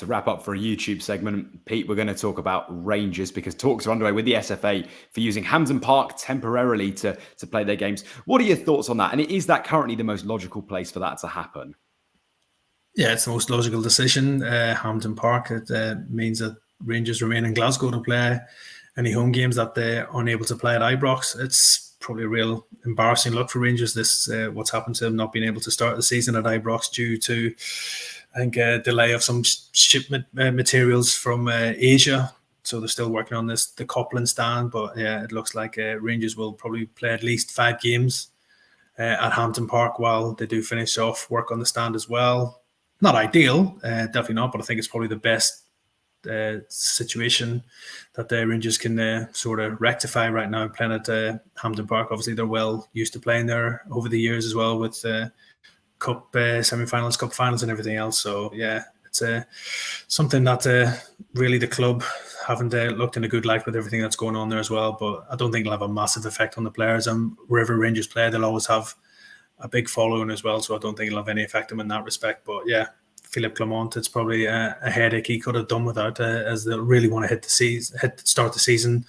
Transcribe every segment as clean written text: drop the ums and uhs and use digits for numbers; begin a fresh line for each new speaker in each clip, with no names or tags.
to wrap up for a YouTube segment, Pete, we're going to talk about Rangers because talks are underway with the SFA for using Hampden Park temporarily to play their games. What are your thoughts on that? And is that currently the most logical place for that to happen?
Yeah, it's the most logical decision. Hampden Park, it means that Rangers remain in Glasgow to play any home games that they're unable to play at Ibrox. It's probably a real embarrassing look for Rangers, this what's happened to them not being able to start the season at Ibrox due to, I think, a delay of some shipment materials from Asia. So they're still working on the Copland stand. But yeah, it looks like Rangers will probably play at least 5 games at Hampden Park while they do finish off work on the stand as well. Not ideal, definitely not, but I think it's probably the best situation that the Rangers can sort of rectify right now playing at Hampden Park. Obviously, they're well used to playing there over the years as well with cup semi-finals, cup finals and everything else. So, yeah, it's something that really the club haven't looked in a good light with everything that's going on there as well. But I don't think it'll have a massive effect on the players. And wherever Rangers play, they'll always have a big following as well, so I don't think it'll have any effect on him in that respect. But yeah, Philippe Clement, it's probably a headache he could have done without, as they really want to start the season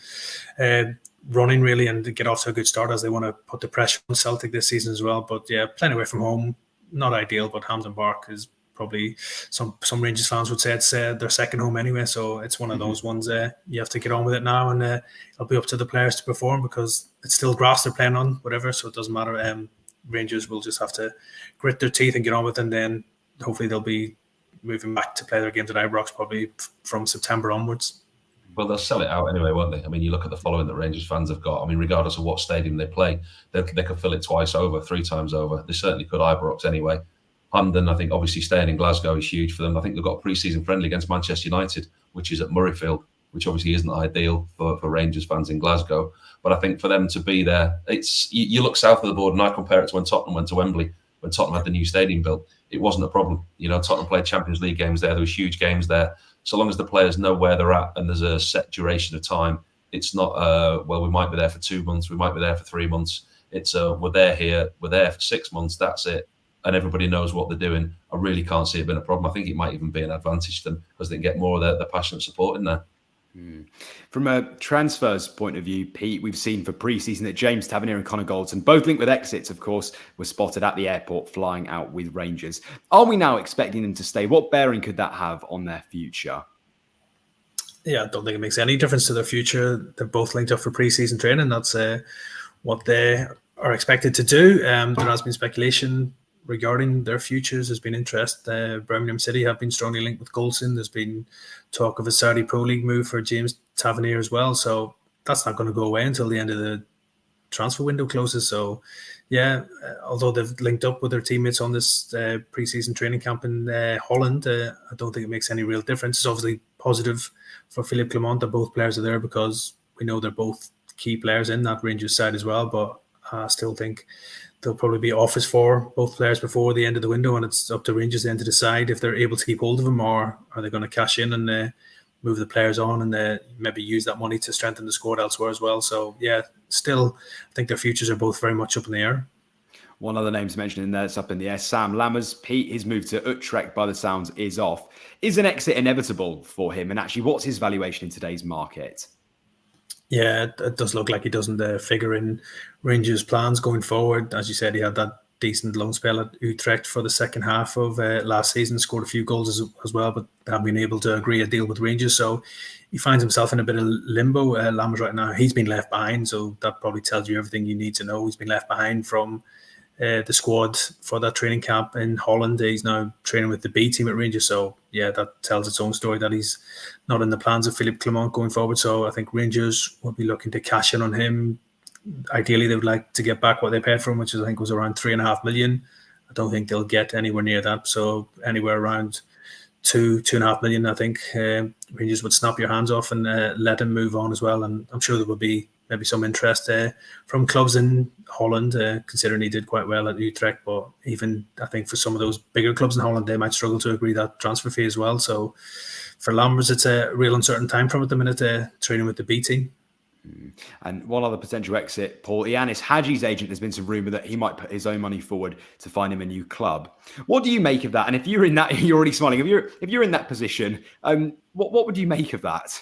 running really and get off to a good start, as they want to put the pressure on Celtic this season as well. But yeah, playing away from home, not ideal, but Hampden Park is probably, some Rangers fans would say it's their second home anyway, so it's one of those ones you have to get on with it now, and it'll be up to the players to perform because it's still grass they're playing on, whatever, so it doesn't matter. Rangers will just have to grit their teeth and get on with it, and then hopefully they'll be moving back to play their games at Ibrox probably from September onwards.
Well, they'll sell it out anyway, won't they? I mean, you look at the following that Rangers fans have got. I mean, regardless of what stadium they play, they could fill it twice over, 3 times over. They certainly could Ibrox anyway. Hampden, I think, obviously staying in Glasgow is huge for them. I think they've got a pre-season friendly against Manchester United, which is at Murrayfield, which obviously isn't ideal for Rangers fans in Glasgow. But I think for them to be there, it's you look south of the border, and I compare it to when Tottenham went to Wembley, when Tottenham had the new stadium built. It wasn't a problem. You know, Tottenham played Champions League games there. There was huge games there. So long as the players know where they're at and there's a set duration of time, it's not, well, we might be there for 2 months, we might be there for 3 months. It's, we're there here, we're there for 6 months, that's it. And everybody knows what they're doing. I really can't see it being a problem. I think it might even be an advantage to them because they can get more of the passionate support in there.
From a transfers point of view, Pete, we've seen for pre-season that James Tavernier and Connor Goldson, both linked with exits, of course, were spotted at the airport flying out with Rangers. Are we now expecting them to stay? What bearing could that have on their future?
Yeah, I don't think it makes any difference to their future. They're both linked up for pre-season training. That's what they are expected to do. There has been speculation regarding their futures. There's been interest. Birmingham City have been strongly linked with Goldson. There's been talk of a Saudi Pro League move for James Tavernier as well. So that's not going to go away until the end of the transfer window closes. So yeah, although they've linked up with their teammates on this pre-season training camp in Holland, I don't think it makes any real difference. It's obviously positive for Philippe Clement that both players are there because we know they're both key players in that Rangers side as well. But I still think there'll probably be offers for both players before the end of the window, and it's up to Rangers then to decide if they're able to keep hold of them, or are they going to cash in and move the players on and maybe use that money to strengthen the squad elsewhere as well. So yeah, still I think their futures are both very much up in the air.
One other name to mention in there that's up in the air, Sam Lammers. Pete, his move to Utrecht by the sounds is off. Is an exit inevitable for him? And actually, what's his valuation in today's market?
Yeah, it does look like he doesn't figure in Rangers' plans going forward. As you said, he had that decent loan spell at Utrecht for the second half of last season, scored a few goals as well, but haven't been able to agree a deal with Rangers. So he finds himself in a bit of limbo. Lammers right now, he's been left behind, so that probably tells you everything you need to know. He's been left behind from the squad for that training camp in Holland. He's now training with the B team at Rangers. So yeah, that tells its own story that he's not in the plans of Philippe Clement going forward. So I think Rangers will be looking to cash in on him. Ideally, they would like to get back what they paid for him, which I think was around $3.5 million. I don't think they'll get anywhere near that. So anywhere around $2.5 million, I think Rangers would snap your hands off and let him move on as well. And I'm sure there will be maybe some interest from clubs in Holland, considering he did quite well at Utrecht. But even I think for some of those bigger clubs in Holland, they might struggle to agree that transfer fee as well. So for Lammers, it's a real uncertain time from at the minute, training with the B team.
And one other potential exit, Paul, Iasis Hadji's agent, there's been some rumour that he might put his own money forward to find him a new club. What do you make of that? And if you're in that, you're already smiling. If you're in that position, what would you make of that?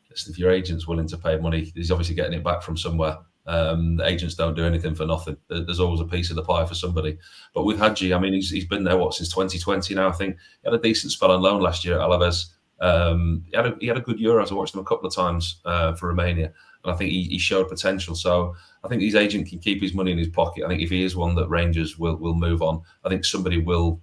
If your agent's willing to pay money, he's obviously getting it back from somewhere. The agents don't do anything for nothing. There's always a piece of the pie for somebody. But with Hadji, I mean, he's been there since 2020 now. I think he had a decent spell on loan last year at Alaves. He had a good Euros. I watched him a couple of times for Romania, and I think he showed potential. So I think his agent can keep his money in his pocket. I think if he is one that Rangers will move on, I think somebody will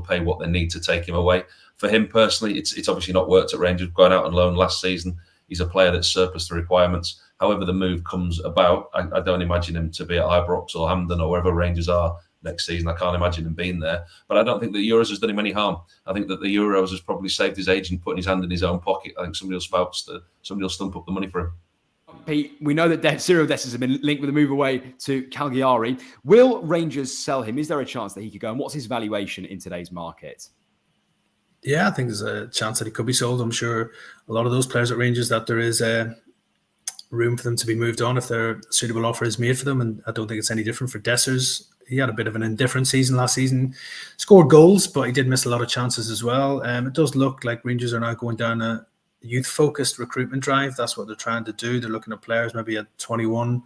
pay what they need to take him away. For him personally, it's obviously not worked at Rangers. Going out on loan last season, he's a player that's surpassed the requirements. However the move comes about, I don't imagine him to be at Ibrox or Hampden or wherever Rangers are next season. I can't imagine him being there. But I don't think the Euros has done him any harm. I think that the Euros has probably saved his agent putting his hand in his own pocket. I think somebody will stump up the money for him.
Pete, we know that Cyril Dessi has been linked with a move away to Cagliari. Will Rangers sell him? Is there a chance that he could go? And what's his valuation in today's market?
Yeah, I think there's a chance that he could be sold. I'm sure a lot of those players at Rangers that there is room for them to be moved on if their suitable offer is made for them. And I don't think it's any different for Dessers. He had a bit of an indifferent season last season. Scored goals, but he did miss a lot of chances as well. It does look like Rangers are now going down a youth-focused recruitment drive. That's what they're trying to do. They're looking at players maybe at 21,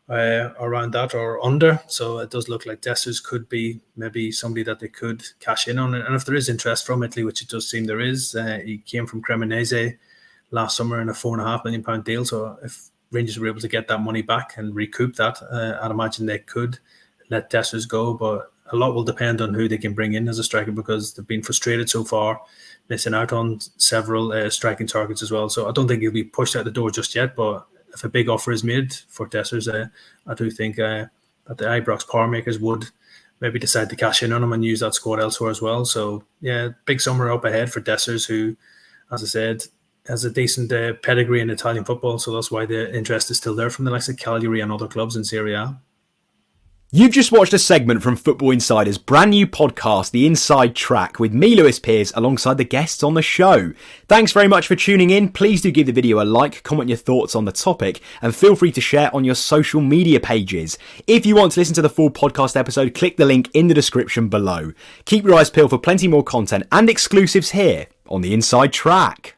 around that or under. So it does look like Dessers could be maybe somebody that they could cash in on. And if there is interest from Italy, which it does seem there is, he came from Cremonese last summer in a £4.5 million deal. So if Rangers were able to get that money back and recoup that, I'd imagine they could let Dessers go. But a lot will depend on who they can bring in as a striker, because they've been frustrated so far, missing out on several striking targets as well. So I don't think he'll be pushed out the door just yet. But if a big offer is made for Dessers, I do think that the Ibrox power makers would maybe decide to cash in on him and use that squad elsewhere as well. So yeah, big summer up ahead for Dessers, who, as I said, has a decent pedigree in Italian football. So that's why the interest is still there from the likes of Cagliari and other clubs in Serie A.
You've just watched a segment from Football Insider's brand new podcast, The Inside Track, with me, Lewis Pearce, alongside the guests on the show. Thanks very much for tuning in. Please do give the video a like, comment your thoughts on the topic, and feel free to share on your social media pages. If you want to listen to the full podcast episode, click the link in the description below. Keep your eyes peeled for plenty more content and exclusives here on The Inside Track.